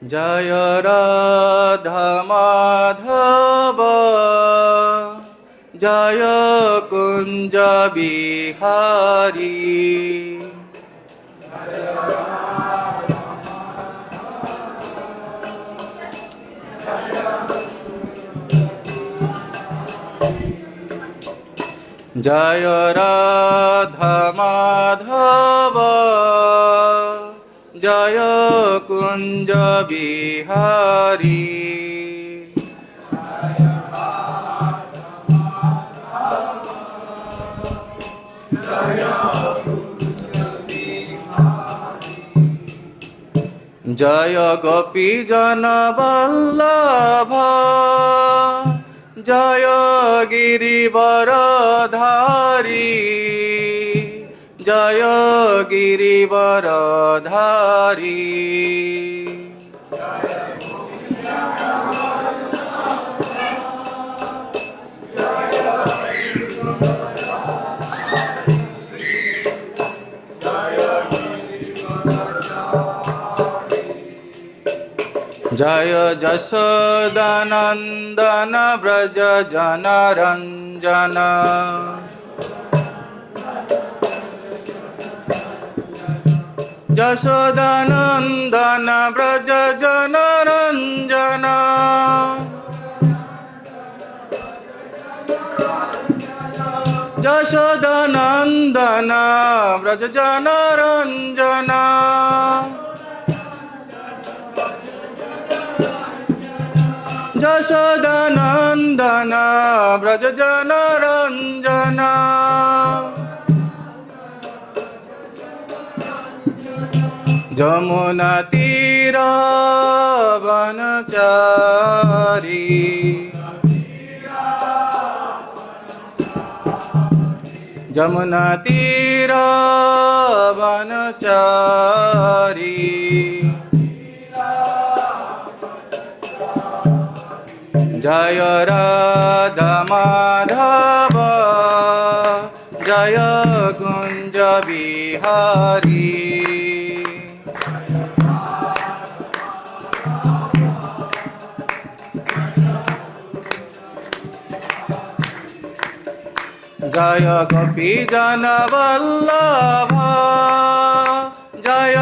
জয় রাধা মাধব জয় কুঞ্জ বিহারী। জয় রাধা মাধব জয় কুঞ্জ বিহারী। জয় গোপী জন বল্লভ জয় গিরিবরধারী জয় গিরিবরধারী। জয় যশোদানন্দন ব্রজ জনরঞ্জন যশোদানন্দন ব্রজ জনরঞ্জন। যশোদানন্দন ব্রজ জনরঞ্জন। যশোদানন্দন ব্রজ জনরঞ্জন। যমুনা তীর বনচারী যমুনা তীর বনচারী। জয় রাধা মাধব জয় কুঞ্জ বিহারী। জয় গোপী জন বল্লভ জয়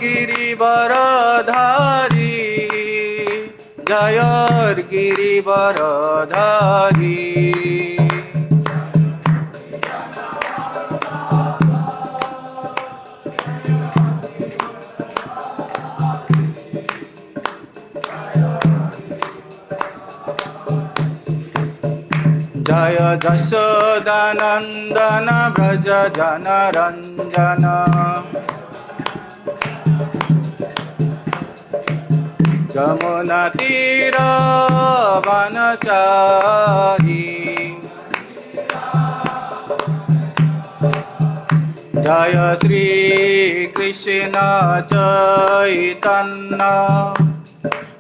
গিরিবরধারী জয় গিরিবরধারী। জয় যশোদানন্দন ব্রজ জনরঞ্জন যমুনা তীর বনচারী। জয় শ্রী কৃষ্ণ চৈতন্য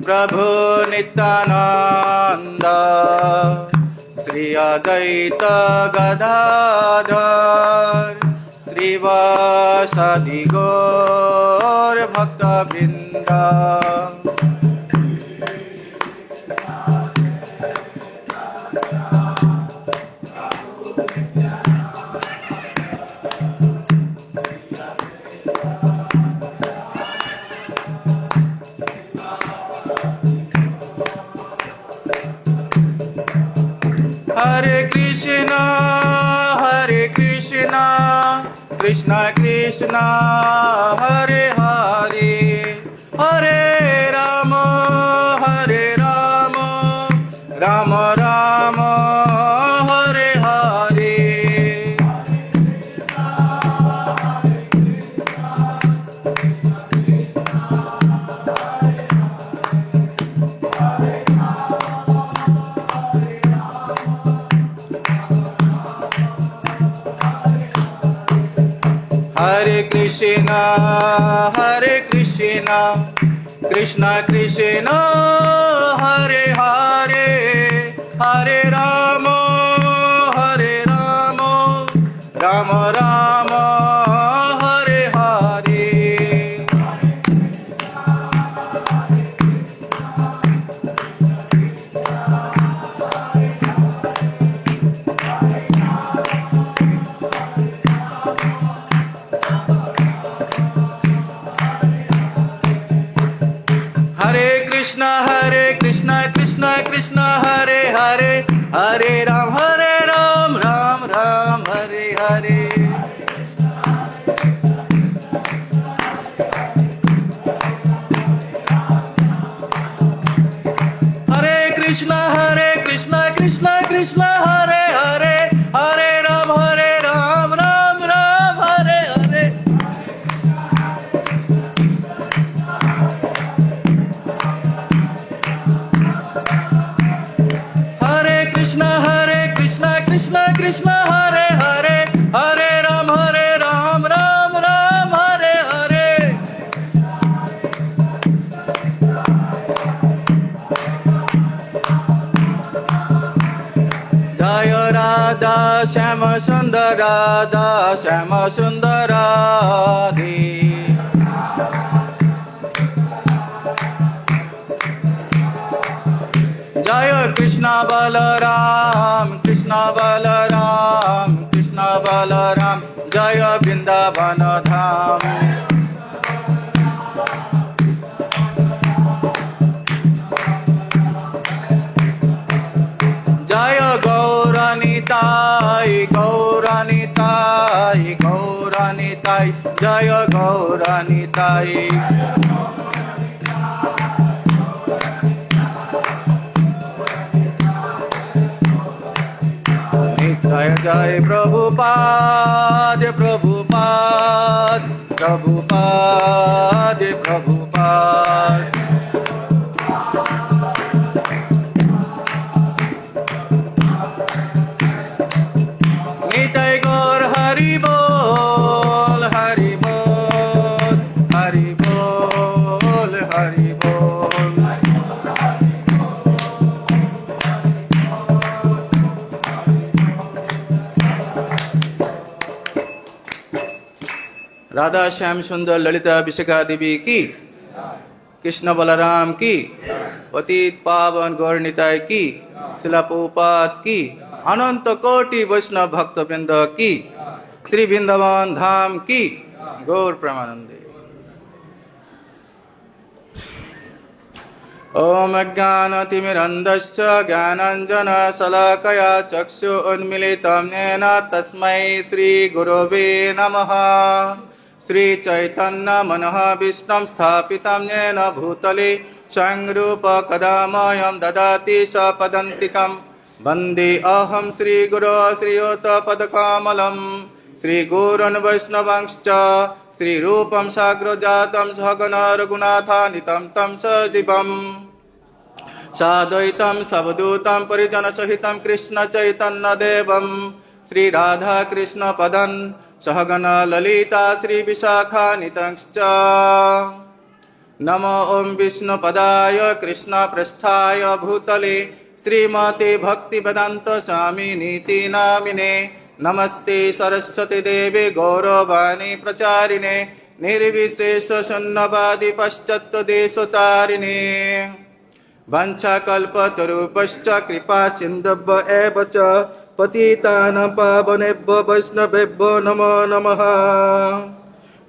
প্রভু নিত্যানন্দ শ্রী অদ্বৈত গদাধর শ্রীবাসাদি গৌর ভক্তবৃন্দ। Hare Krishna, Hare Krishna, Krishna Krishna, Hare Hare, Hare Rama, Hare Rama, Rama Rama, Hare Hare. Hare Krishna, Hare Krishna, Krishna Krishna, Hare Hare, Hare Rama, Hare Rama, Rama Rama, Hare Hare. Krishna Krishna Krishna Hare Hare Hare Ram Ram Ram Hare Hare Krishna Krishna Krishna Hare Hare Hare Ram Ram Ram Hare Hare Hare Krishna Krishna Krishna Hare Hare Hare Ram Ram Ram Hare Hare Jaya Radha Shama Sundar Radha Shama Sundar Radhe Jaya Krishna Balaram Krishna Balaram Krishna Balaram Jaya Vrindavana Dham Jaya Gauranitai Gauranitai Gauranitai Jaya Gauranitai Jai Jai Prabhupada Prabhupada Prabhupada Prabhupada Nitai Gaur Hari Bol Hari Bol Hari Bol Hari Bol Radha Shyam सुंदर ललिता विशाखा देवी की कृष्ण बलराम की पतित पावन गौर निताय की शिला प्रभुपाद की अनंत कोटि वैष्णव भक्त वृंद की श्री वृंदावन धाम की गौर प्रेमानंदे ओम अज्ञानतिमिरन्धस्य ज्ञानाञ्जन शलाकया चक्षु उन्मीलितं येन तस्मै श्री गुरवे नमः श्री चैतन्य मनः विष्णुं स्थापितं येन भूतले स्वयं रूप कदामयं ददाति सपदन्तिकं वन्दे अहं श्री गुरो श्रीयुतपदकमलं श्री गुरुन् वैष्णवंश्च श्री रूपं साग्रजातं सगण रघुनाथान्वितं तं सजीवम् साद्वैतं सवधूतं परिजनसहितं कृष्ण चैतन्य देवं श्री राधा कृष्ण पदन् सहगण ललिता श्री विशाखान्वितंश्च नमो ओं विष्णुपदाय कृष्ण पृष्ठाय भूतले श्रीमते भक्तिवेदांत स्वामिनीति नामिने नमस्ते सरस्वती देवे गौरवाणी प्रचारिणे निर्विशेष शून्यवादी पश्चात्देशतारिणे वंशाकल्पतरुभ्यश्च कृपा सिन्धुभ्य एव च पतितानां पावनेभ्यो वैष्णवेभ्यो नमो नमः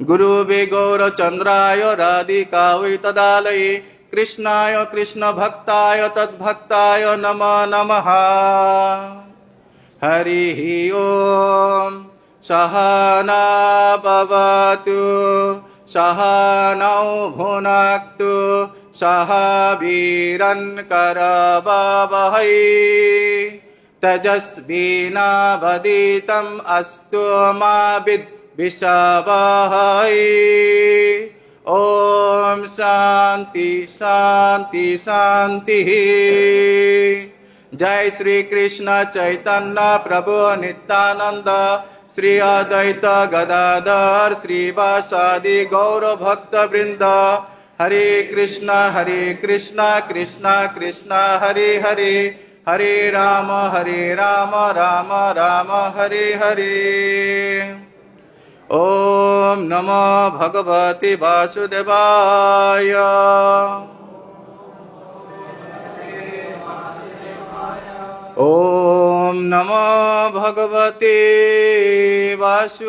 गुरुवे गौरचन्द्राय राधिकायै तदालये कृष्णाय कृष्णभक्ताय तद्भक्ताय नमो नमः हरिः ओम सहना भवतु सहनौ भुनक्तु सह वीरन्करवावहै तेजस्विनावधीतम् अस्तु मा विद्विषावहै ओम शांति शांति शांति जय श्री कृष्ण चैतन्य प्रभु नित्यानंद श्री अद्वैत गदाधर श्रीवासादि गौर भक्त वृंद हरे कृष्ण कृष्ण कृष्ण हरे हरे हरे राम राम राम हरे हरे ओम नमो भगवते वासुदेवाय ओम नमो भगवते वासुदेवाय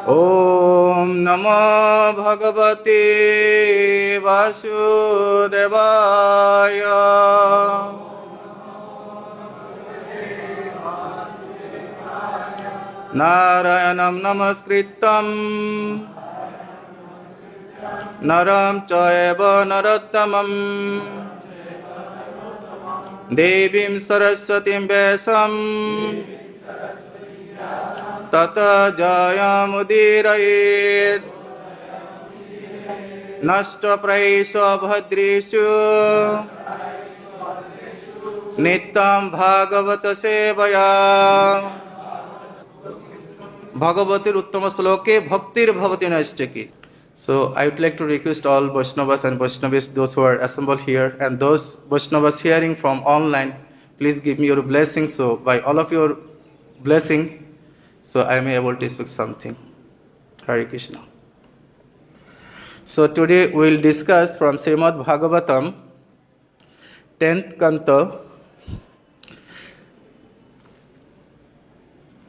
Om Namo Bhagavate Vasudevaya. Narayanam Namaskritam Naram Chaiva Narottamam Devim Saraswatim Vesam Tata Jayamudirayet Nashta Praisa Bhadrishu Nitam Bhagavata Sevaya Bhagavatir Uttama Sloke Bhaktir Bhavati Naistaki. So I would like to request all Vaishnavas and Vaishnavis, those who are assembled here and those Vaishnavas hearing from online, please give me your blessing. So by all of your blessing, so I may able to speak something. Hare Krishna. So today we will discuss from Srimad Bhagavatam, 10th Canto,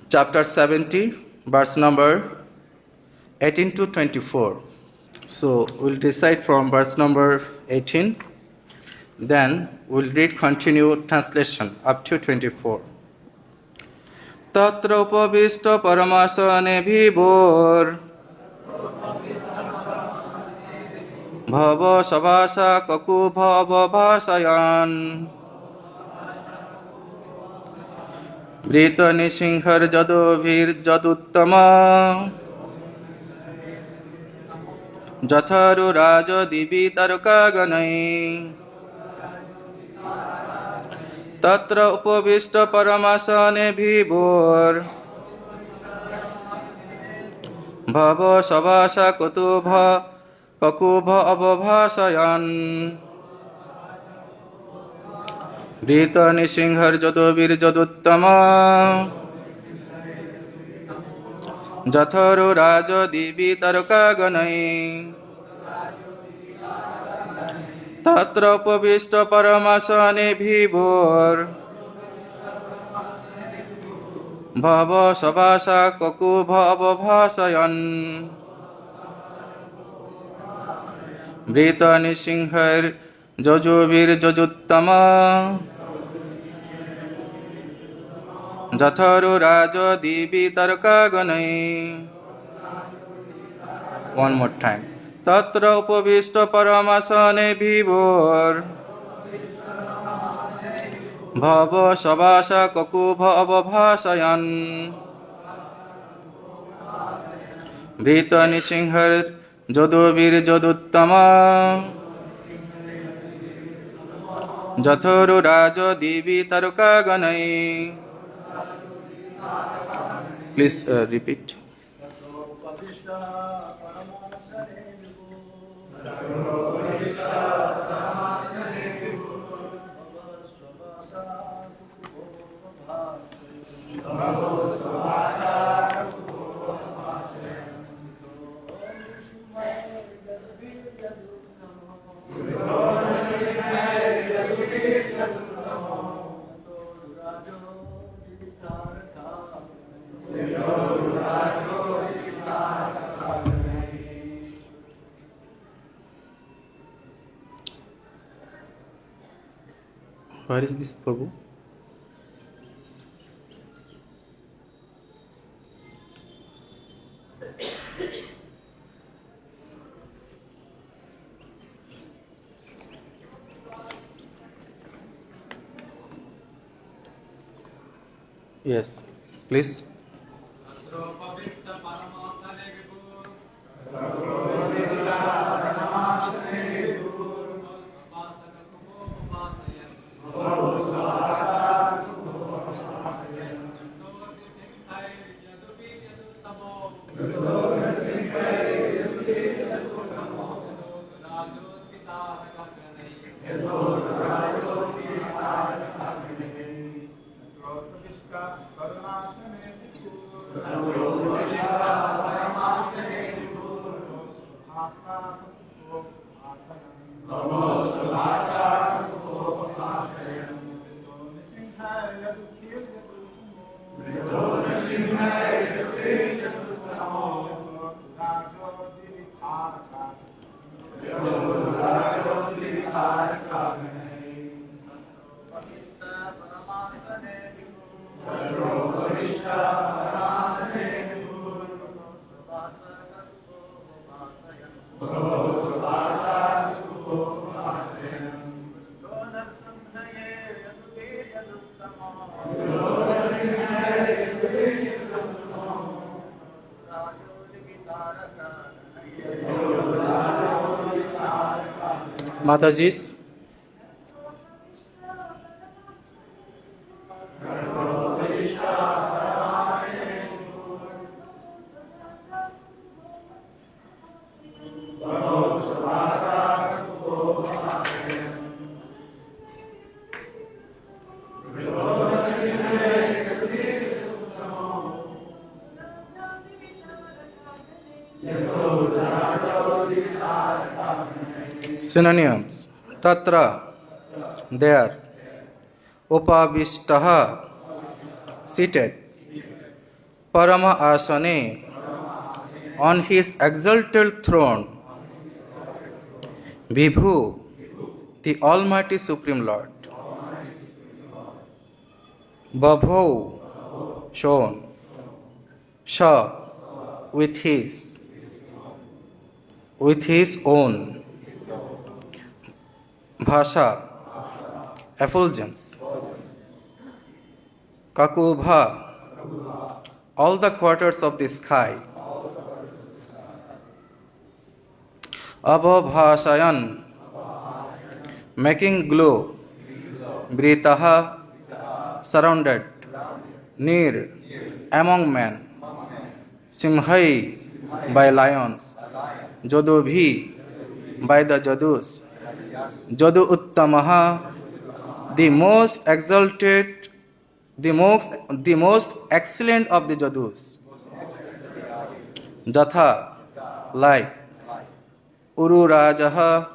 chapter 70, verse number 18 to 24. So we'll recite from verse number 18, then we'll read continue translation up to 24. Tatra upavishta paramasane vibhor bhava savasa kaku bhava bhasayan Vrita Nishinghar Jadovir Jaduttama Jatharu Raja Divi Tarukaganai Tatra Upavishta Paramasane Vibhor Bhava Savasa Kutubha Kakubha Abhavhasayan Vrita Nishinghar Jadovir Jaduttama Jatharu Raja Divi Tarukaganai Tatra Upavishta Paramasane Vibhor Bhava Savasa Kakubha Abhavhasayan Vrita Nishinghar Jajovir Jajuttama Jatharu Raja Divi Tarkaganai. One more time. Tatra Upavishta Paramasane Vibhor Bhava Savasa Kakubha Abhavhasayan Vrita Nishinghar Jadovir Jaduttama Jatharu Raja Divi Tarukaganai. Please repeat. Where is this Prabhu? Yes, please. Mataji's. Synonyms. Tatra, there. Upavishtaha, seated. Parama asane, on his exalted throne. Vibhu, the Almighty Supreme Lord. Babho, shown. Sha, with his own. Bhasha, effulgence. Kakubha, all the quarters of the sky. Abhabhasayan, making glow. Britaha, surrounded. Near, among men. Simhai, by lions. Jodobhi, by the Jadus. Jadu Uttamaha, the most exalted, the most excellent of the Jadus. Jatha, like. Uru Rajaha,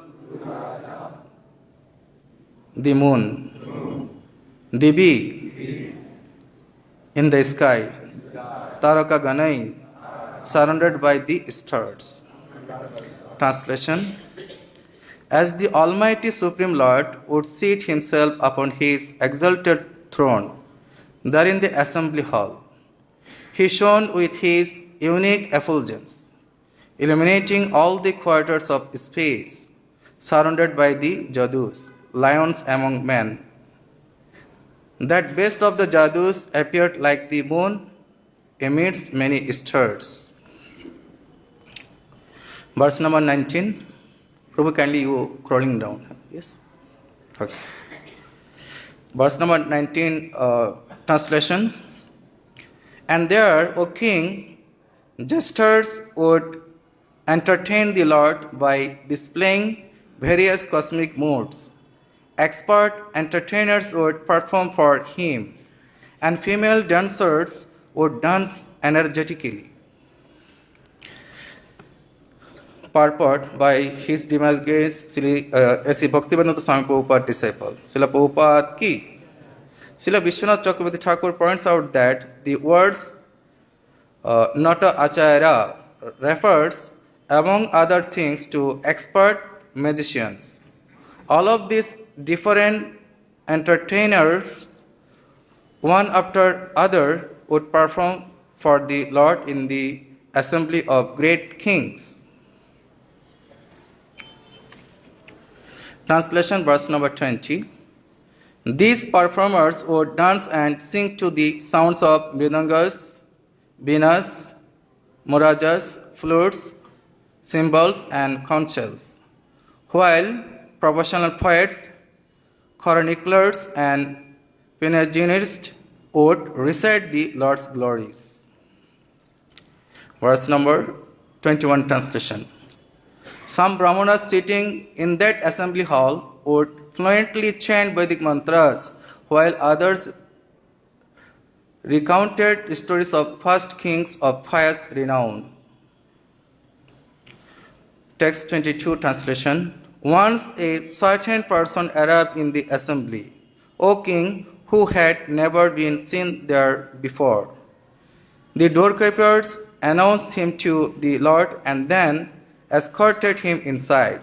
the moon. Dibi, in the sky. Taraka Ganai, surrounded by the stars. Translation. As the Almighty Supreme Lord would seat himself upon his exalted throne, there in the assembly hall, he shone with his unique effulgence, illuminating all the quarters of space, surrounded by the Jadus, lions among men. That best of the Jadus appeared like the moon amidst many stars. Verse number 19. Prabhu, kindly you crawling down. Yes? Okay. Verse number 19, translation. And there, O king, jesters would entertain the Lord by displaying various cosmic moods. Expert entertainers would perform for him, and female dancers would dance energetically. Purport by His Divine Grace Sri Bhaktivedanta Swami Prabhupada disciple, Srila Prabhupada ki. Srila Vishwanath Chakravarti Thakur points out that the words Nata Acharya refers, among other things, to expert magicians. All of these different entertainers, one after other, would perform for the Lord in the assembly of great kings. Translation, verse number 20. These performers would dance and sing to the sounds of mridangas, venas, murajas, flutes, cymbals, and conch shells, while professional poets, chroniclers, and panegyrists would recite the Lord's glories. Verse number 21, translation. Some brahmanas sitting in that assembly hall would fluently chant Vedic mantras, while others recounted stories of past kings of pious renown. Text 22, translation. Once a certain person arrived in the assembly, O king, who had never been seen there before. The doorkeepers announced him to the Lord and then escorted him inside.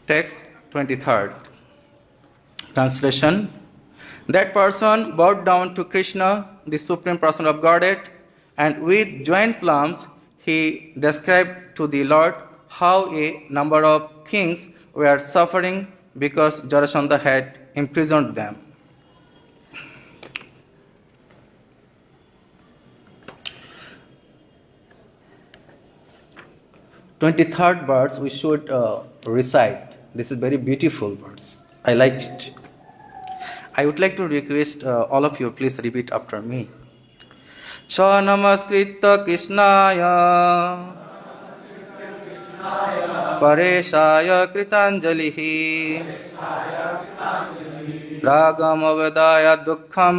Text 23rd. Translation. That person bowed down to Krishna, the Supreme Person of Godhead, and with joined palms he described to the Lord how a number of kings were suffering because Jarasandha had imprisoned them. 23rd verse we should recite. This is very beautiful verse. I like it. I would like to request all of you, please repeat after me. Sa namaskritta Krishnaya Pareshaya Kritanjalihi Ragam Avadaya Dukkham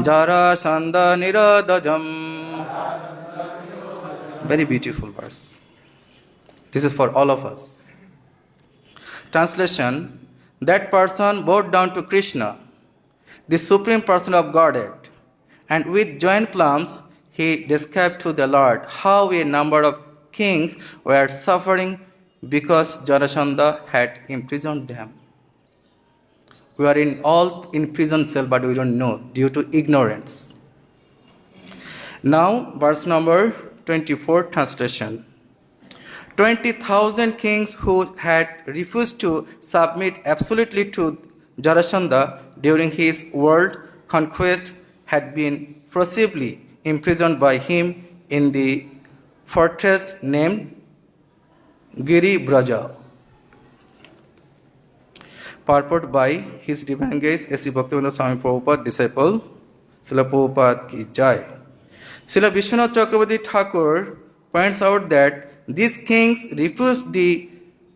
Jara Sanda Niradajam. Very beautiful verse. This is for all of us. Translation: that person bowed down to Krishna, the supreme person of Godhead, and with joint palms he described to the Lord how a number of kings were suffering because Jarasandha had imprisoned them. We are all in prison cell, but we don't know due to ignorance. Now, verse number 24, translation. 20,000 kings who had refused to submit absolutely to Jarasandha during his world conquest had been forcibly imprisoned by him in the fortress named Giri Braja. Purport by His Divine Grace A.C. Bhaktivedanta Swami Prabhupada, disciple, Srila Prabhupada ki jai. Srila Vishwanath Chakravarti Thakur points out that these kings refused the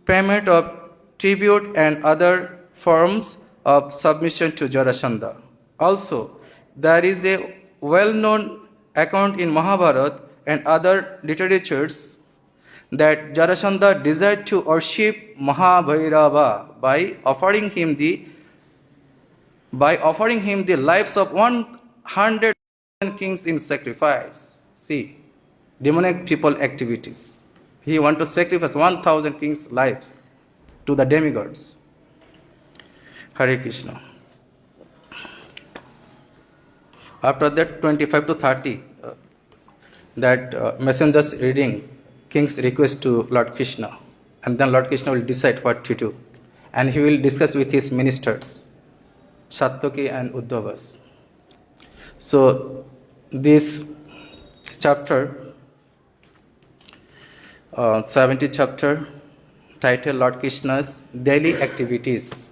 payment of tribute and other forms of submission to Jarasandha. Also, there is a well-known account in Mahabharata and other literatures that Jarasandha desired to worship Mahabhairava by offering him the lives of 100 kings in sacrifice. See, demonic people activities. He wants to sacrifice 1,000 kings' lives to the demigods. Hare Krishna. After that, 25 to 30, that messengers reading king's request to Lord Krishna, and then Lord Krishna will decide what to do, and he will discuss with his ministers, Satyaki and Uddhavas. So this chapter, 70th chapter, titled Lord Krishna's Daily Activities.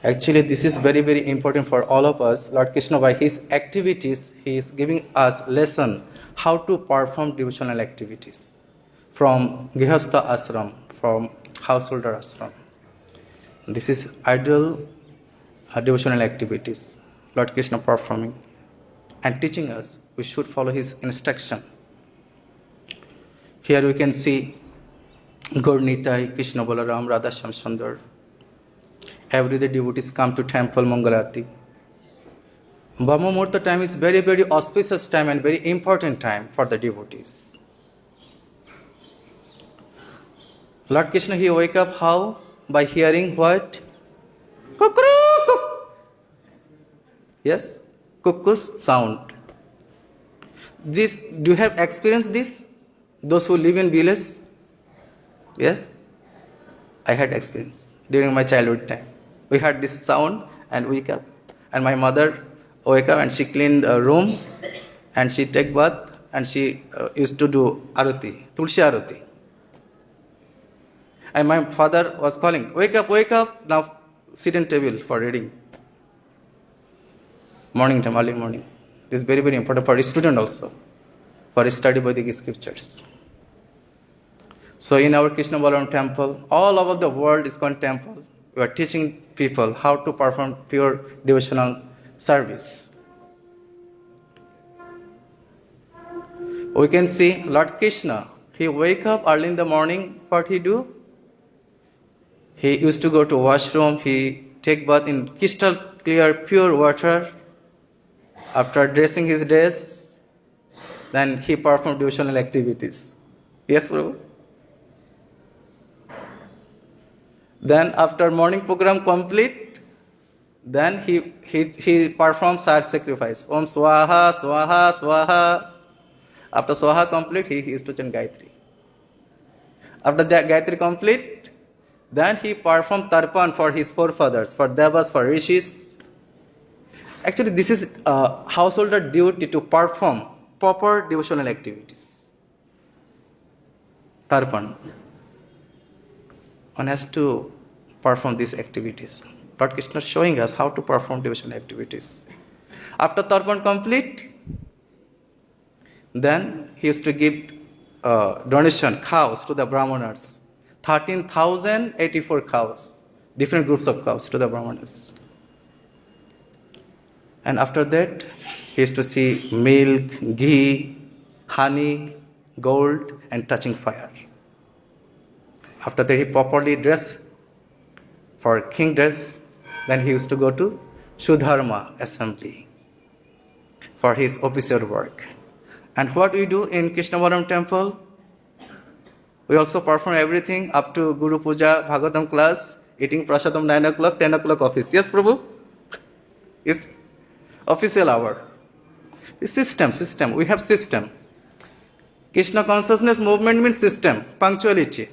Actually, this is very, very important for all of us. Lord Krishna, by his activities, he is giving us lesson how to perform devotional activities from Grihastha ashram, from householder ashram. This is ideal devotional activities Lord Krishna performing and teaching us. We should follow his instruction. Here we can see Gaur Nitai, Krishna Balaram, Radha Shyam Sundar. Every day devotees come to temple Mangalati. Brahma Muhurta time is very, very auspicious time and very important time for the devotees. Lord Krishna, he wake up how? By hearing what? Kukru. Yes, cuckoo's sound. This, do you have experienced this? Those who live in village? Yes? I had experience during my childhood time. We heard this sound and wake up. And my mother wake up and she cleaned the room and she take bath and she used to do arati, tulsi arati. And my father was calling, wake up, now sit in table for reading. Morning time, early morning. This is very, very important for a student also, for study Vedic scriptures. So in our Krishna Balaram temple, all over the world is called temple. We are teaching people how to perform pure devotional service. We can see Lord Krishna, he wake up early in the morning, what he do? He used to go to washroom, he take bath in crystal clear pure water. After dressing his dress, then he performed devotional activities. Yes, Prabhu? Then after morning program complete, then he performs sacrifice. Om Swaha, Swaha, Swaha. After Swaha complete, he used to chant Gayatri. After Gayatri complete, then he performed Tarpan for his forefathers, for Devas, for Rishis. Actually, this is a householder duty to perform proper devotional activities. Tarpan. One has to perform these activities. Lord Krishna is showing us how to perform devotional activities. After Tarpan complete, then he used to give donation cows to the Brahmanas. 13,084 cows, different groups of cows to the Brahmanas. And after that, he used to see milk, ghee, honey, gold, and touching fire. After that, he properly dressed for king dress. Then he used to go to Sudharma assembly for his official work. And what we do in Krishnavaram temple, we also perform everything up to Guru Puja, Bhagavatam class, eating prasadam 9 o'clock, 10 o'clock office. Yes, Prabhu? Yes. Official hour. The system. We have system. Krishna consciousness movement means system, punctuality.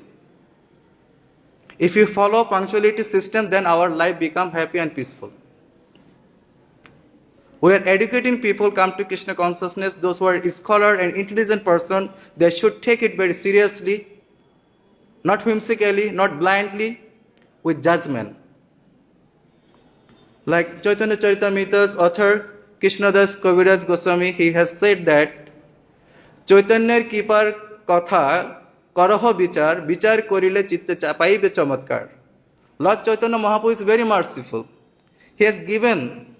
If you follow punctuality system, then our life become happy and peaceful. We are educating people come to Krishna consciousness. Those who are scholar and intelligent person, they should take it very seriously, not whimsically, not blindly, with judgment. Like Chaitanya Charitamrita's author, Krishnadas Kaviraj Goswami, he has said that Chaitanyer kipar katha karaha bichar, bichar korile chitte paibe chamatkar. Lord Chaitanya Mahaprabhu is very merciful. He has given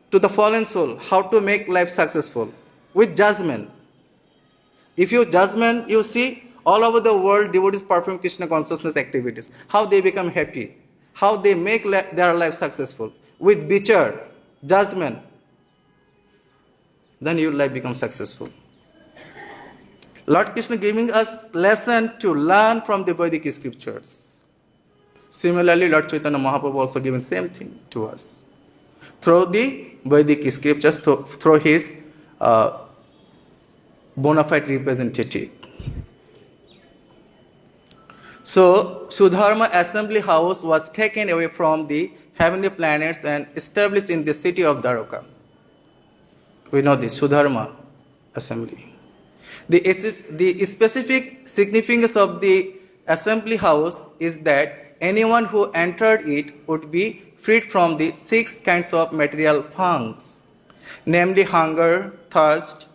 to the fallen soul how to make life successful with judgment. If you judgment, you see all over the world devotees perform Krishna consciousness activities, how they become happy, how they make their life successful. With bichar, judgment, then your life becomes successful. Lord Krishna giving us lesson to learn from the Vedic scriptures. Similarly, Lord Chaitanya Mahaprabhu also given same thing to us. Through the Vedic scriptures, through his bona fide representative. So, Sudharma assembly house was taken away from the heavenly planets and established in the city of Dwarka. We know this, Sudharma assembly. The specific significance of the assembly house is that anyone who entered it would be freed from the 6 kinds of material pangs, namely hunger, thirst,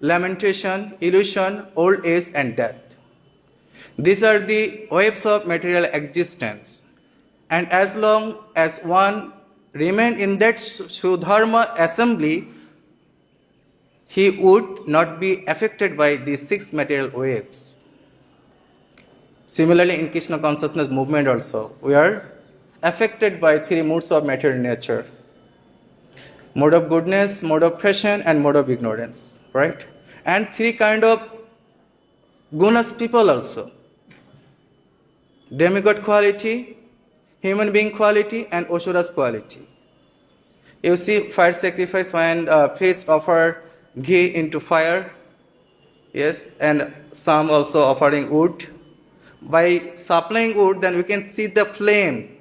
lamentation, illusion, old age, and death. These are the waves of material existence. And as long as one remained in that Sudharma assembly, he would not be affected by these 6 material waves. Similarly, in Krishna consciousness movement also, we are affected by 3 moods of material nature. Mode of goodness, mode of passion, and mode of ignorance. Right? And 3 kind of gunas people also. Demigod quality, human being quality, and Asuras quality. You see fire sacrifice when priests offer ghee into fire. Yes, and some also offering wood. By supplying wood, then we can see the flame,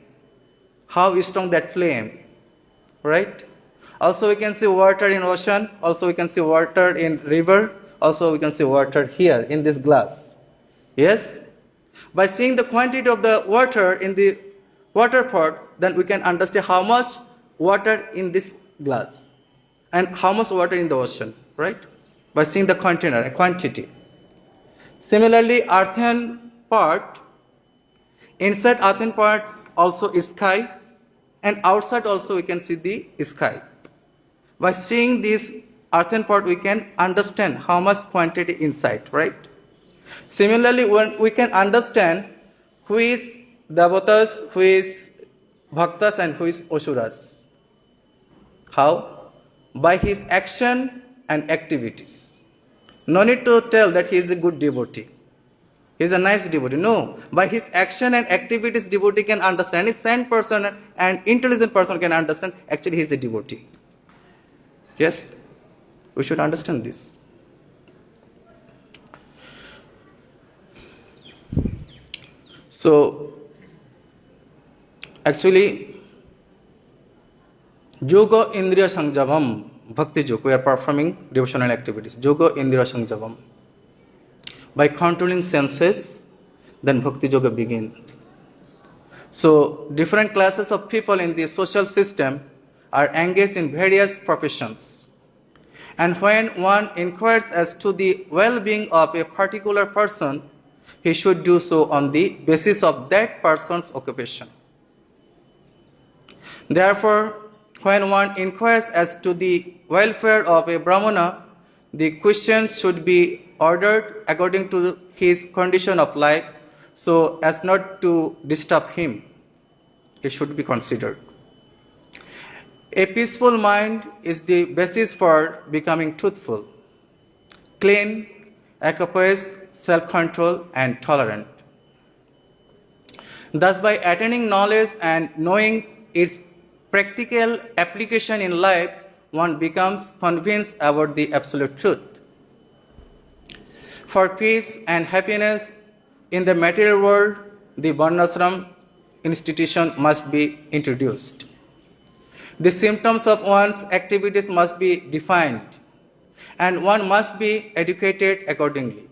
how strong that flame, right? Also we can see water in ocean, also we can see water in river, also we can see water here in this glass. Yes? By seeing the quantity of the water in the water pot, then we can understand how much water in this glass and how much water in the ocean, right? By seeing the container and quantity. Similarly, earthen part, inside earthen part also is sky, and outside also we can see the sky. By seeing this earthen part, we can understand how much quantity inside, right? Similarly, when we can understand who is devotas, who is bhaktas, and who is asuras. How? By his action and activities. No need to tell that he is a good devotee. He is a nice devotee. No. By his action and activities, devotee can understand. A sane person and intelligent person can understand actually he is a devotee. Yes? We should understand this. So, actually, Yoga Indriya Sanjavam, Bhakti Yoga, we are performing devotional activities. Yoga Indriya Sanjavam. by controlling senses, then Bhakti Yoga begins. So, different classes of people in the social system are engaged in various professions. And when one inquires as to the well-being of a particular person, he should do so on the basis of that person's occupation. Therefore, when one inquires as to the welfare of a Brahmana, the questions should be ordered according to his condition of life so as not to disturb him. It should be considered. A peaceful mind is the basis for becoming truthful, clean, accomplished, self-control, and tolerant. Thus, by attaining knowledge and knowing its practical application in life, one becomes convinced about the absolute truth. For peace and happiness in the material world, the Varnashrama institution must be introduced. The symptoms of one's activities must be defined, and one must be educated accordingly.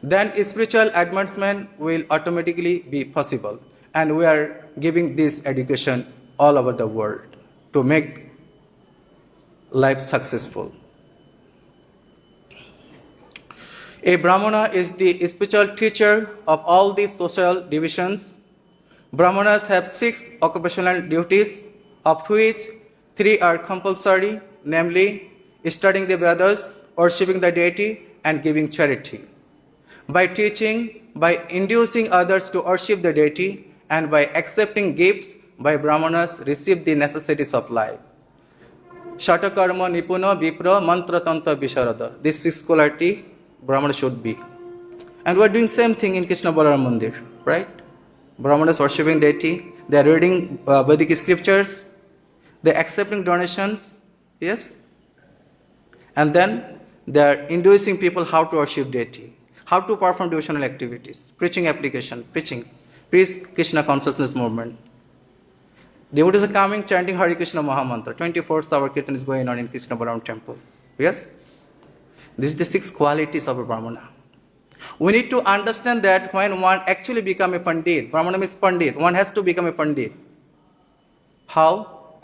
Then spiritual advancement will automatically be possible, and we are giving this education all over the world to make life successful. A Brahmana is the spiritual teacher of all these social divisions. Brahmanas have 6 occupational duties, of which 3 are compulsory, namely studying the Vedas, worshipping the deity, and giving charity. By teaching, by inducing others to worship the deity, and by accepting gifts, by Brahmanas receive the necessities of life. Shatakarma Nipuna Vipra Mantra Tanta Visharada. This 6 quality Brahmana should be. And we are doing same thing in Krishna Balaram Mandir, right? Brahmanas worshipping deity, they are reading Vedic scriptures, they are accepting donations, yes? And then they are inducing people how to worship deity, how to perform devotional activities, preaching application, preaching, preach Krishna consciousness movement. Devotees are coming chanting Hare Krishna Mahamantra. 24th hour Kirtan is going on in Krishna Balaram temple. Yes? This is the 6 qualities of a Brahmana. We need to understand that when one actually become a Pandit, Brahmana means Pandit, one has to become a Pandit. How?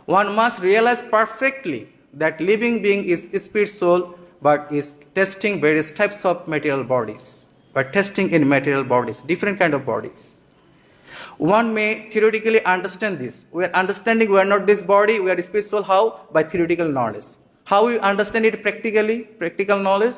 One must realize perfectly that living being is spirit soul, but is testing various types of material bodies. But testing in material bodies, different kind of bodies. One may theoretically understand this. We are understanding we are not this body, we are spirit soul. How? By theoretical knowledge. How we understand it practically? Practical knowledge.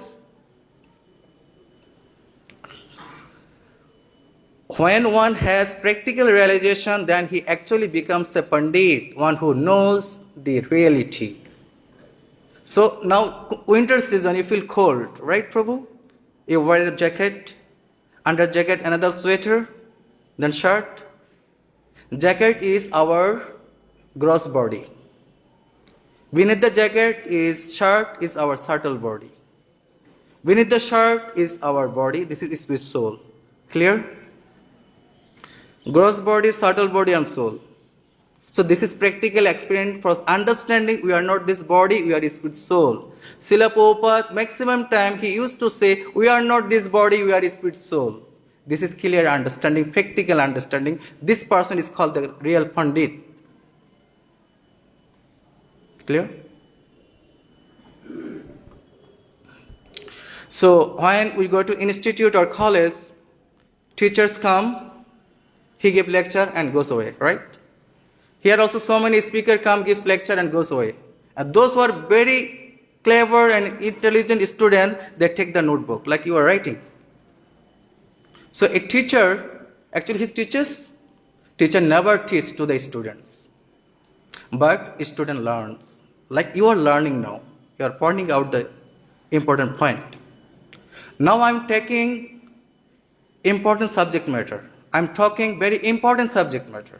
When one has practical realization, then he actually becomes a Pandit, one who knows the reality. So now, winter season, you feel cold, right, Prabhu? You wear a jacket, under jacket another sweater, then shirt. Jacket is our gross body. Beneath the jacket is shirt is our subtle body. Beneath the shirt is our body. This is spirit soul. Clear? Gross body, subtle body, and soul. So this is practical experience for understanding we are not this body, we are spirit soul. Srila Prabhupada, maximum time he used to say, we are not this body, we are spirit soul. This is clear understanding, practical understanding. This person is called the real Pandit. Clear? So when we go to institute or college, teachers come, he gives lecture and goes away, right? Here also so many speakers come, gives lecture and goes away. And those who are very clever and intelligent students, they take the notebook like you are writing. So a teacher, actually his teacher never teaches to the students. But a student learns. Like you are learning now. You are pointing out the important point. Now I am taking important subject matter. I am talking very important subject matter.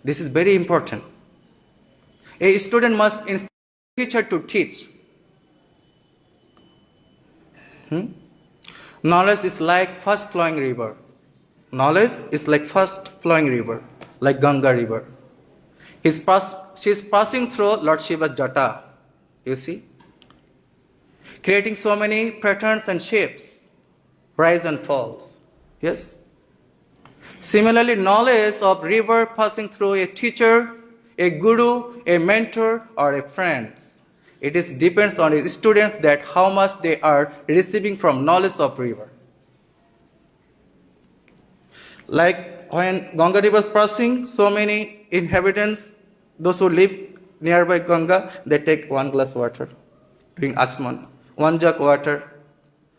This is very important. A student must inspire a teacher to teach. Knowledge is like fast flowing river. Knowledge is like fast flowing river, like Ganga river. She is passing through Lord Shiva's jata. You see? Creating so many patterns and shapes. rise and falls. Yes? Similarly, knowledge of river passing through a teacher, a guru, a mentor, or a friend. It is depends on the students that how much they are receiving from knowledge of river. Like when Ganga river was passing, so many inhabitants, those who live nearby Ganga, they take 1 glass water, doing asman, 1 jug water,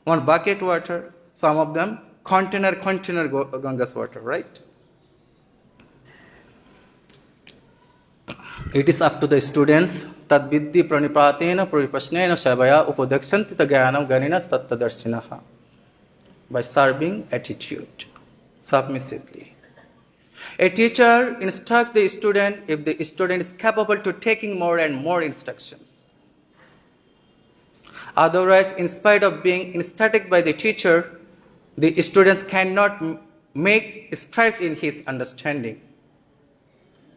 1 bucket water, some of them container Ganga's water, right? It is up to the students, tad viddhi pranipatena puripasnena savaya upadakshantita jnanam ganinas tattadarshinaha, by serving attitude, submissively. A teacher instructs the student if the student is capable to taking more and more instructions. Otherwise, in spite of being instructed by the teacher, the students cannot make strides in his understanding.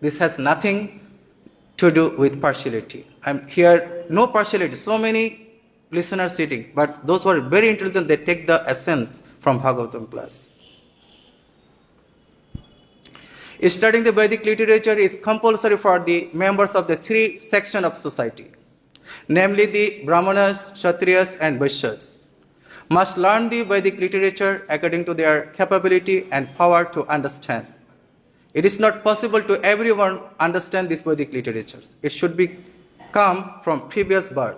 This has nothing to do with partiality. I'm here, no partiality. So many listeners sitting, but those who are very intelligent, they take the essence from Bhagavatam class. Studying the Vedic literature is compulsory for the members of the 3 sections of society, namely the Brahmanas, Kshatriyas, and Vaishyas. Must learn the Vedic literature according to their capability and power to understand. It is not possible to everyone understand this Vedic literature. It should be come from previous birth,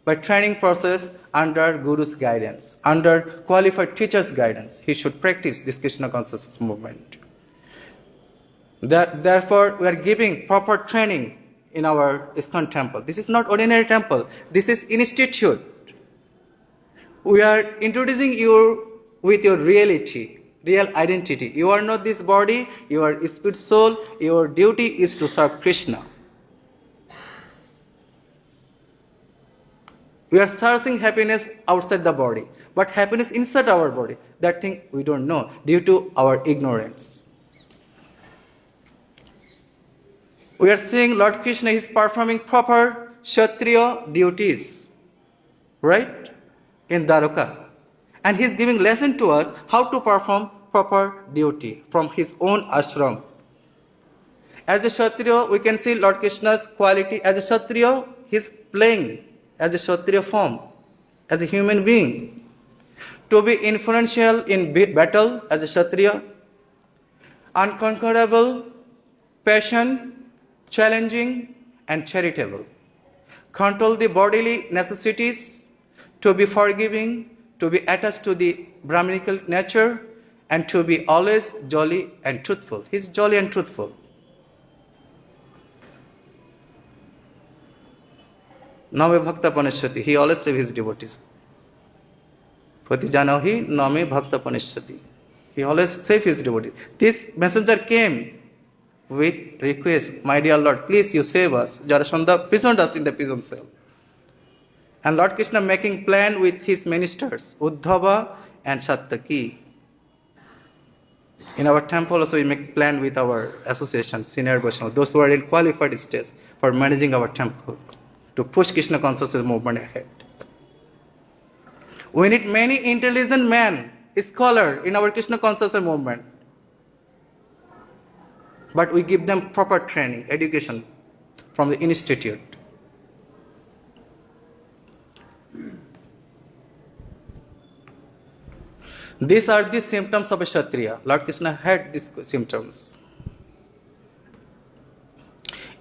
by training process under Guru's guidance, under qualified teacher's guidance. He should practice this Krishna consciousness movement. Therefore, we are giving proper training in our ISKCON temple. This is not ordinary temple. This is institute. We are introducing you with your reality, real identity. You are not this body, you are spirit soul. Your duty is to serve Krishna. We are searching happiness outside the body, but happiness inside our body, that thing we don't know due to our ignorance. We are seeing Lord Krishna is performing proper Kshatriya duties, right, in Dwaraka. And he is giving lesson to us how to perform proper duty from his own ashram. As a Kshatriya, we can see Lord Krishna's quality. As a Kshatriya, he is playing as a Kshatriya form, as a human being. To be influential in battle as a Kshatriya, unconquerable, passion, challenging, and charitable. Control the bodily necessities, to be forgiving, to be attached to the Brahminical nature, and to be always jolly and truthful. He is jolly and truthful. Name Bhakta Panishyati. He always saves his devotees. Pratijanahi Name Bhakta Panishyati. He always saves his devotees. This messenger came with request, my dear Lord, please you save us. Jarasandha prisoned us in the prison cell. And Lord Krishna making plan with his ministers, Uddhava and Satyaki. In our temple also we make plan with our association, senior Vaishnava, those who are in qualified stage for managing our temple, to push Krishna consciousness movement ahead. We need many intelligent men, scholar in our Krishna consciousness movement. But we give them proper training, education from the institute. These are the symptoms of a Kshatriya. Lord Krishna had these symptoms.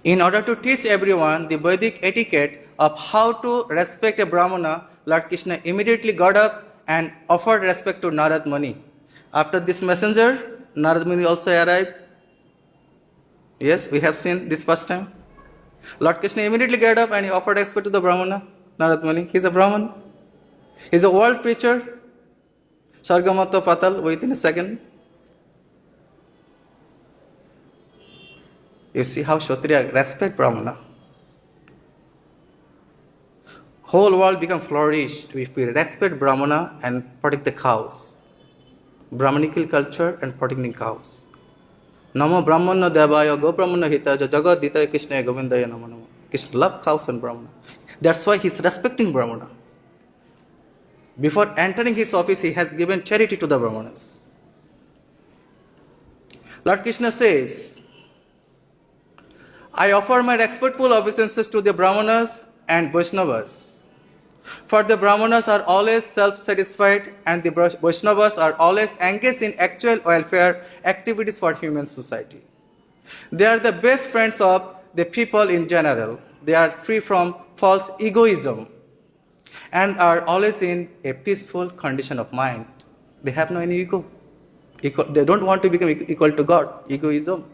In order to teach everyone the Vedic etiquette of how to respect a Brahmana, Lord Krishna immediately got up and offered respect to Narad Muni. After this messenger, Narad Muni also arrived. Yes, we have seen this first time. Lord Krishna immediately got up and he offered respect to the Brahmana, Narad Muni. He is a Brahman. He is a world preacher. Sargamata Patal within a second. You see how Kshatriya respect Brahmana. Whole world become flourished if we respect Brahmana and protect the cows. Brahmanical culture and protecting cows. Namo Brahmana Devaya Go Brahmana Hitaja Jagat Ditaya Krishna Govindaya Namo Namo. Krishna loves cows and Brahmana. That's why he's respecting Brahmana. Before entering his office, he has given charity to the Brahmanas. Lord Krishna says, I offer my respectful obeisances to the Brahmanas and Vaishnavas. For the Brahmanas are always self-satisfied and the Vaishnavas are always engaged in actual welfare activities for human society. They are the best friends of the people in general. They are free from false egoism and are always in a peaceful condition of mind. They have no any ego. They don't want to become equal to God. Egoism.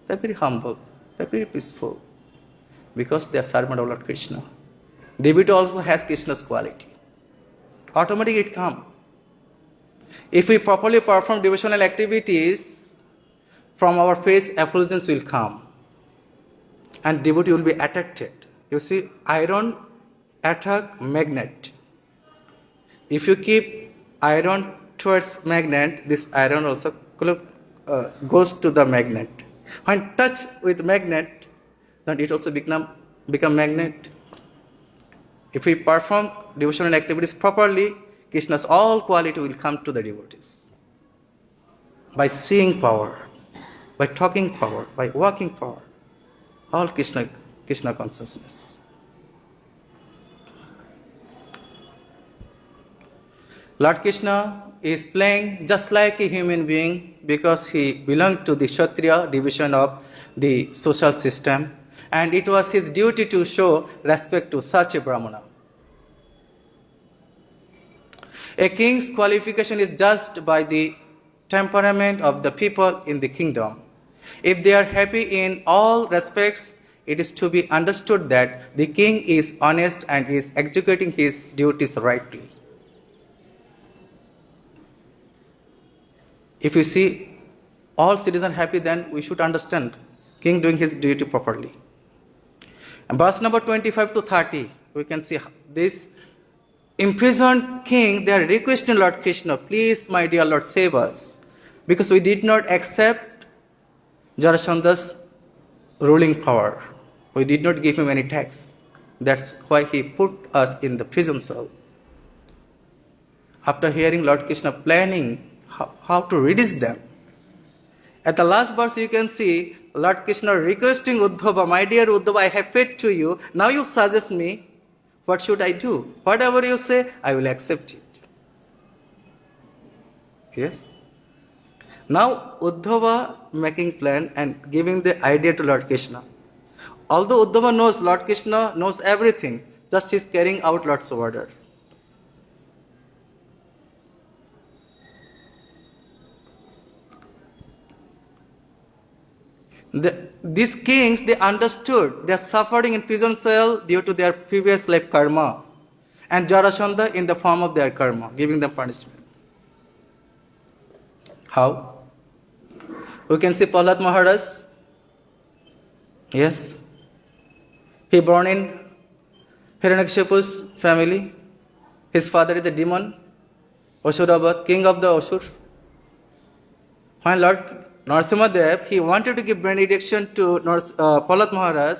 They are very humble. They are very peaceful because they are servant of Lord Krishna. Devotee also has Krishna's quality. Automatically it comes. If we properly perform devotional activities, from our face effulgence will come and devotee will be attracted. You see, iron attract magnet. If you keep iron towards magnet, this iron also goes to the magnet. When touch with magnet, then it also become magnet. If we perform devotional activities properly, Krishna's all quality will come to the devotees. By seeing power, by talking power, by walking power, all Krishna consciousness. Lord Krishna is playing just like a human being because he belonged to the Kshatriya division of the social system, and it was his duty to show respect to such a Brahmana. A king's qualification is judged by the temperament of the people in the kingdom. If they are happy in all respects, it is to be understood that the king is honest and is executing his duties rightly. If you see all citizens happy, then we should understand king doing his duty properly. And verse number 25 to 30, we can see this imprisoned king, they are requesting Lord Krishna, please my dear Lord, save us, because we did not accept Jarasandha's ruling power. We did not give him any tax. That's why he put us in the prison cell. After hearing Lord Krishna planning how to release them, at the last verse you can see Lord Krishna requesting Uddhava, my dear Uddhava, I have faith to you. Now you suggest me, what should I do? Whatever you say, I will accept it. Yes? Now Uddhava making plan and giving the idea to Lord Krishna. Although Uddhava knows Lord Krishna knows everything, just he is carrying out Lord's order. These kings, they understood they are suffering in prison cell due to their previous life karma, and Jarasandha in the form of their karma, giving them punishment. How? We can see Prahlad Maharaj. Yes. He born in Hiranyakashipu's family. His father is a demon, Asuravat, king of the Asur. When Lord Narasimha Dev, he wanted to give benediction to Prahlad Maharaj.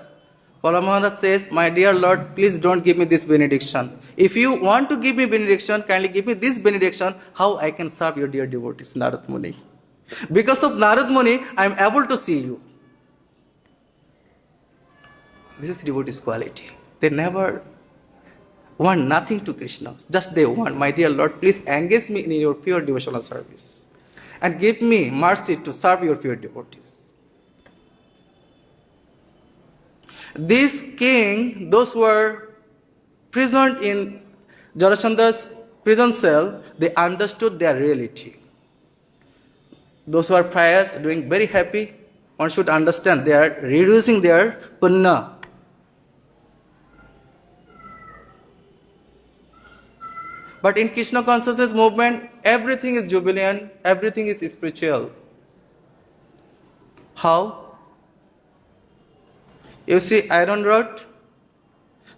Prahlad Maharaj says, my dear Lord, please don't give me this benediction. If you want to give me benediction, kindly give me this benediction, how I can serve your dear devotees, Narad Muni. Because of Narad Muni, I am able to see you. This is devotees' quality. They never want nothing to Krishna. Just they want, my dear Lord, please engage me in your pure devotional service and give me mercy to serve your pure devotees. This king, those who were prisoned in Jarasandha's prison cell, they understood their reality. Those who are pious, doing very happy, one should understand they are reducing their punya. But in Krishna consciousness movement, everything is jubilant, everything is spiritual. How? You see iron rod.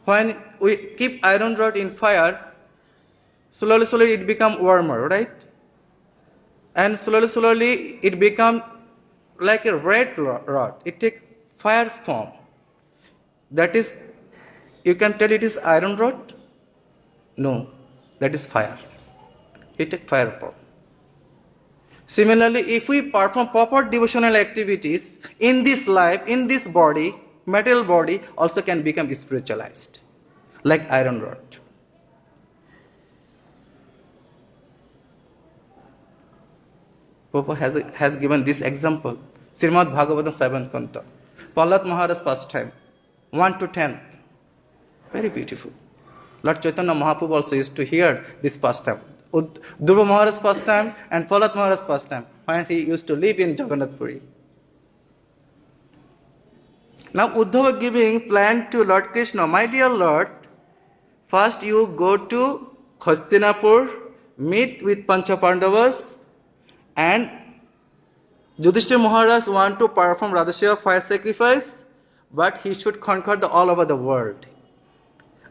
When we keep iron rod in fire, slowly it becomes warmer, right? And slowly it becomes like a red rod. It takes fire form. That is, you can tell it is iron rod? No. that is fire. He take fire form. Similarly, if we perform proper devotional activities in this life, in this body, material body also can become spiritualized, like iron rod. Prabhupada has given this example. Srimad Bhagavatam 7th Kanta. Prahlad Maharaj's pastime, 1 to 10th. Very beautiful. Lord Chaitanya Mahaprabhu also used to hear this pastime. Dhruva Maharaj's pastime and Prahlad Maharaj's pastime when he used to live in Jagannath Puri. Now Uddhava giving plan to Lord Krishna, my dear Lord, first you go to Hastinapur, meet with Pancha Pandavas, and Yudhishthira Maharaj want to perform Radhasya fire sacrifice, but he should conquer all over the world.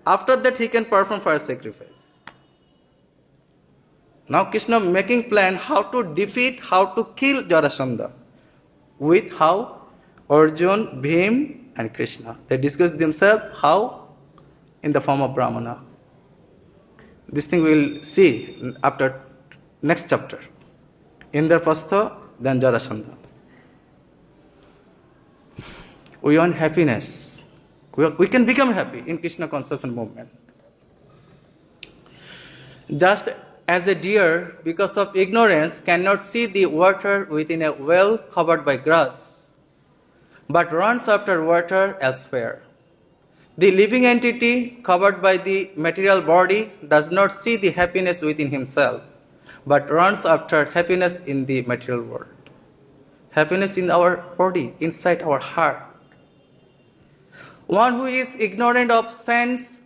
After that he can perform fire sacrifice. Now Krishna making plan how to defeat, how to kill Jarasandha. With how? Arjun, Bhim and Krishna. They discuss themselves how? In the form of Brahmana. This thing we will see after next chapter. Indraprastha, then Jarasandha. We want happiness. We can become happy in Krishna consciousness movement. Just as a deer, because of ignorance, cannot see the water within a well covered by grass, but runs after water elsewhere. The living entity covered by the material body does not see the happiness within himself, but runs after happiness in the material world. Happiness in our body, inside our heart. One who is ignorant of sense,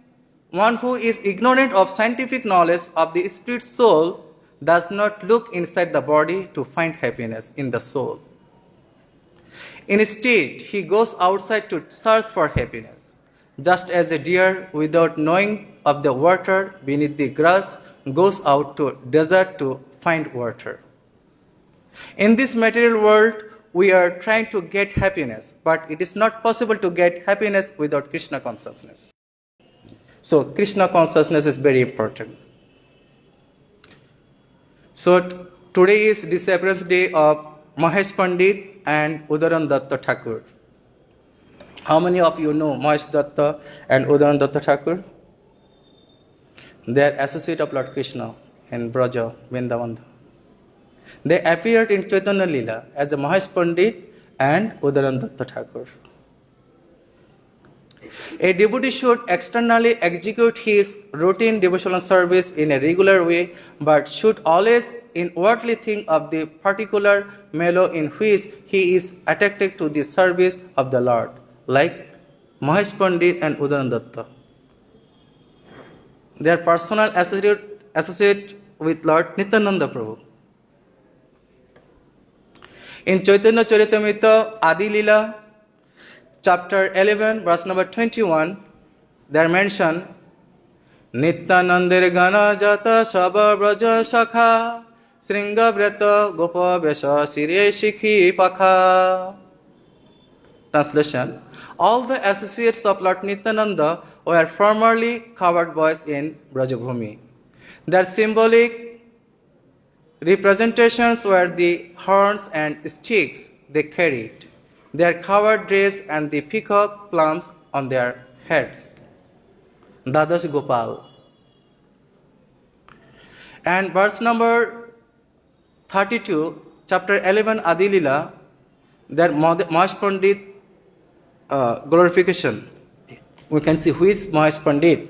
one who is ignorant of scientific knowledge of the spirit soul does not look inside the body to find happiness in the soul. Instead, he goes outside to search for happiness, just as a deer without knowing of the water beneath the grass goes out to desert to find water. In this material world, we are trying to get happiness, but it is not possible to get happiness without Krishna consciousness. So Krishna consciousness is very important. So today is disappearance day of Mahesh Pandit and Udaran Datta Thakur. How many of you know Mahesh Datta and Udaran Datta Thakur? They are associate of Lord Krishna in Braja, Vrindavan. They appeared in Chaitanya Leela as a Mahesh Pandit and Udaran Datta Thakur. A devotee should externally execute his routine devotional service in a regular way, but should always inwardly think of the particular mellow in which he is attracted to the service of the Lord, like Mahesh Pandit and Udaran Datta. They are personal associate with Lord Nityananda Prabhu. In Chaitanya Charitamrita Adi Leela, chapter 11, verse number 21, they are mentioned, Nityanandar Gana Jata Sabha Braja Shakha Sringa Vrata Gopa Vesha Sirye Shikhi Pakha. Translation: all the associates of Lord Nityananda were formerly covered boys in Brajabhumi. Their symbolic representations were the horns and sticks they carried, their covered dress and the peacock plumes on their heads. Dadash Gopal. And verse number 32, chapter 11 Adi Leela, their Mahesh Pandit glorification. We can see who is Mahesh Pandit.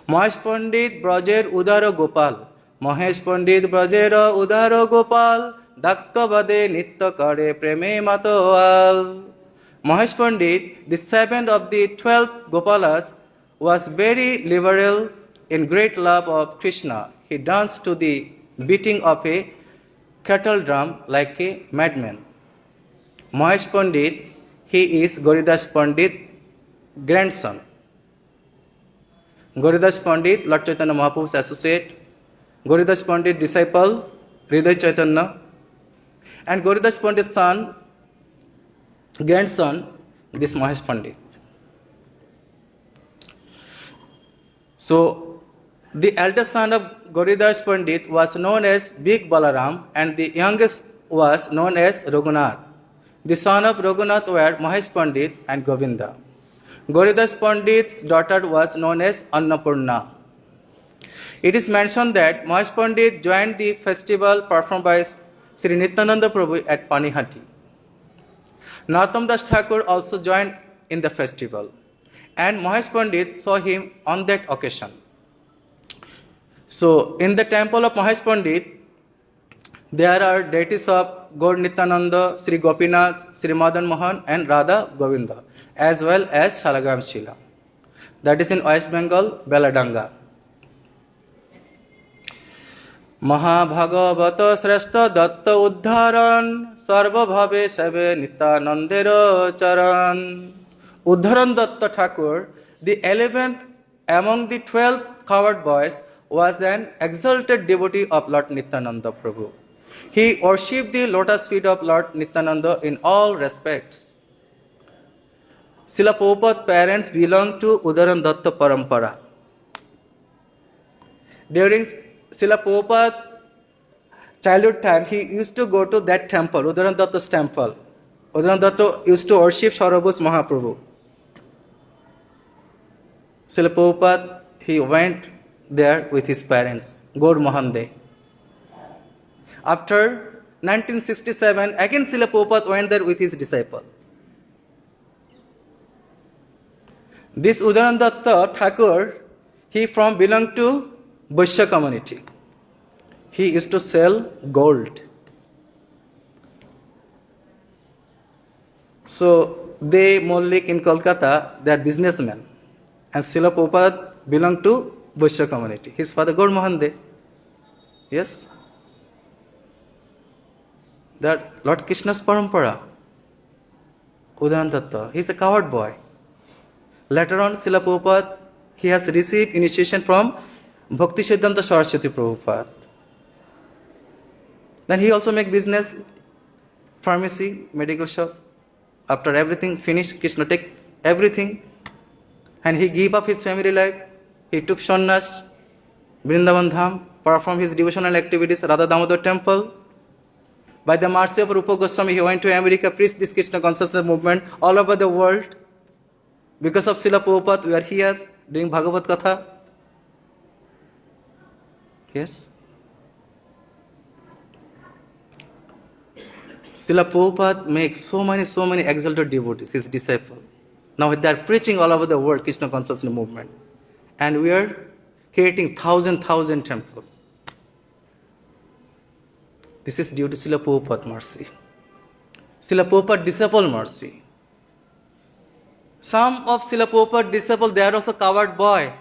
Mahesh Pandit Brajer Udara Gopal. Mahesh Pandit Brajera Udara Gopal. Dakka Bade Nitya Kare Preme Matoal. Mahesh Pandit, the seventh of the 12 Gopalas, was very liberal in great love of Krishna. He danced to the beating of a kettle drum like a madman. Mahesh Pandit, he is Gauridas Pandit grandson. Gauridas Pandit, Lord Chaitanya Mahaprabhu's associate. Gauridas Pandit disciple, Hriday Chaitanya. And Gauridas Pandit's son, grandson, this Mahesh Pandit. So, The eldest son of Gauridas Pandit was known as Big Balaram and the youngest was known as Raghunath. The son of Raghunath were Mahesh Pandit and Govinda. Gauridas Pandit's daughter was known as Annapurna. It is mentioned that Mahesh Pandit joined the festival performed by Sri Nityananda Prabhu at Panihati. Narottam Das Thakur also joined in the festival, and Mahesh Pandit saw him on that occasion. So, in the temple of Mahesh Pandit, there are deities of Gaur Nityananda, Sri Gopinath, Sri Madan Mohan, and Radha Govinda, as well as Shalagram Shila. That is in West Bengal, Beladanga. महाभागवत श्रेष्ठ दत्त उद्धारण सर्वभावे सेवे नित्यानंदेर चरण. Uddharan Datta Thakur, the 11th among the 12 coward boys, was an exalted devotee of Lord Nityananda Prabhu. He worshipped the lotus feet of Lord Nityananda in all respects. Srila Prabhupada's parents belonged to Uddharan Datta Parampara. During Srila Prabhupada's childhood time, he used to go to that temple, Uddharan Datta's temple. Uddharan Datta used to worship Sarabhus Mahaprabhu. Srila Prabhupada, he went there with his parents, Gaur Mohande. After 1967, again Srila Prabhupada went there with his disciple. This Uddharan Datta Thakur, he belonged to Vaishya community. He used to sell gold. So they, Mollik in Kolkata, they are businessmen. And Srila Prabhupada belonged to Vaishya community. His father Gaur Mohande. Yes? That Lord Krishna's parampara. Uddharan Datta. He is a coward boy. Later on, Srila Prabhupada, he has received initiation from Bhakti Siddhanta Saraswati Prabhupada. Then he also make business, pharmacy, medical shop. After everything finished, Krishna take everything and he gave up his family life. He took sannyas, Vrindavan Dham, performed his devotional activities, Radha Damodar temple. By the mercy of Rupa Goswami, he went to America, preached this Krishna consciousness movement all over the world. Because of Srila Prabhupada, we are here doing Bhagavad Katha. Yes? Srila Prabhupada makes so many exalted devotees, his disciples. Now they are preaching all over the world Krishna consciousness movement. And we are creating thousand temples. This is due to Srila Prabhupada mercy. Srila Prabhupada disciple mercy. Some of Srila Prabhupada disciples, they are also coward boy.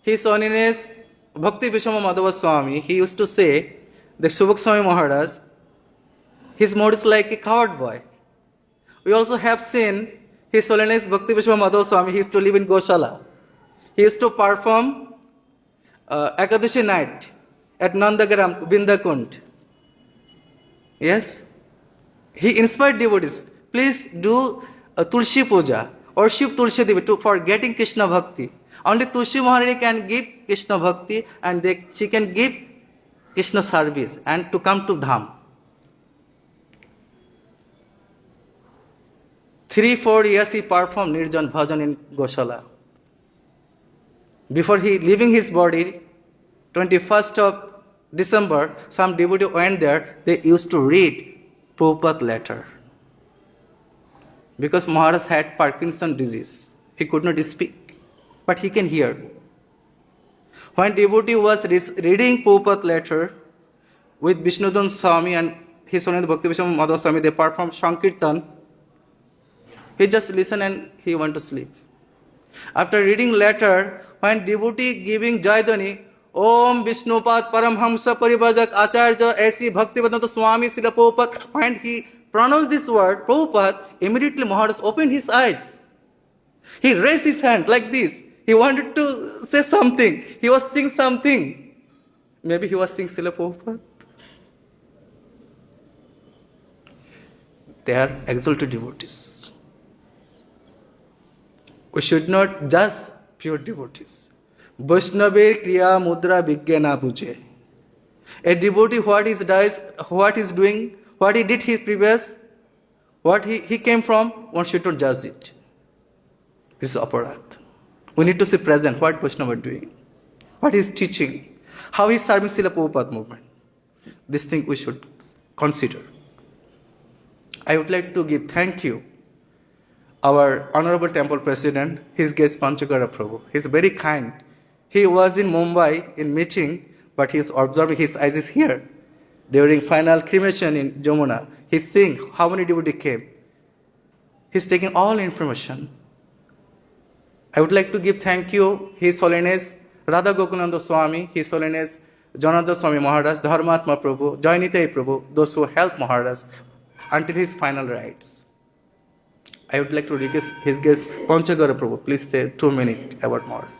His Holiness Bhakti Vishwama Madhava Swami, he used to say that Subhak Swami Maharaj, his mode is like a coward boy. We also have seen His Holiness Bhakti Vishwama Madhava Swami, he used to live in Goshala. He used to perform Ekadashi night at Nandagaram, Bindakund. Yes? He inspired devotees, please do Tulsi Puja, worship Tulsi Devi for getting Krishna Bhakti. Only Tulsi Maharani can give Krishna Bhakti and she can give Krishna service and to come to Dham. 3-4 years he performed Nirjan Bhajan in Goshala. Before he leaving his body, 21st of December, some devotee went there, they used to read Prabhupada letter. Because Maharaj had Parkinson's disease, he could not speak, but he can hear. When devotee was reading Prabhupada letter with Vishnudhan Swami and His Holiness Bhakti Vishwama Madhava Swami, they performed Sankirtan. He just listened and he went to sleep. After reading letter, when devotee giving Jaydani, Om Vishnupad Paramhamsa Paribhajak Acharya Aisi Bhaktivedanta Swami Srila Prabhupada, when he pronounced this word, Prabhupada, immediately Maharaj opened his eyes. He raised his hand like this. He wanted to say something. He was saying something. Maybe he was saying Srila Prabhupada. They are exalted devotees. We should not judge pure devotees. Vaishnaver Kriya Mudra Vigya na buje. A devotee, what is doing, what he did his previous, what he came from, one should not judge it. This is aparat. We need to see present what Vaishnava is doing, what he is teaching, how he is serving Srila Prabhupada movement. This thing we should consider. I would like to give thank you, our Honorable Temple President, his guest Panchagara Prabhu. He is very kind. He was in Mumbai in meeting, but he is observing, his eyes is here. During final cremation in Jamuna, he is seeing how many devotees came. He is taking all information. I would like to give thank you, His Holiness Radha Gokunanda Swami, His Holiness Jananda Swami Maharaj, Dharmatma Prabhu, Jainitai Prabhu, those who helped Maharaj until his final rites. I would like to request his guest Panchagara Prabhu, please say 2 minutes about Maharaj.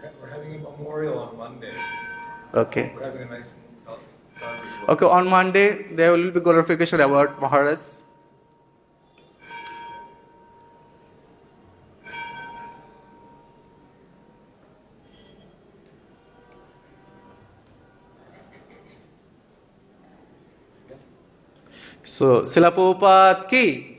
We're having a memorial on Monday. Okay. We're having a nice Okay, on Monday there will be glorification about Maharaj. So, Srila Prabhupada ki,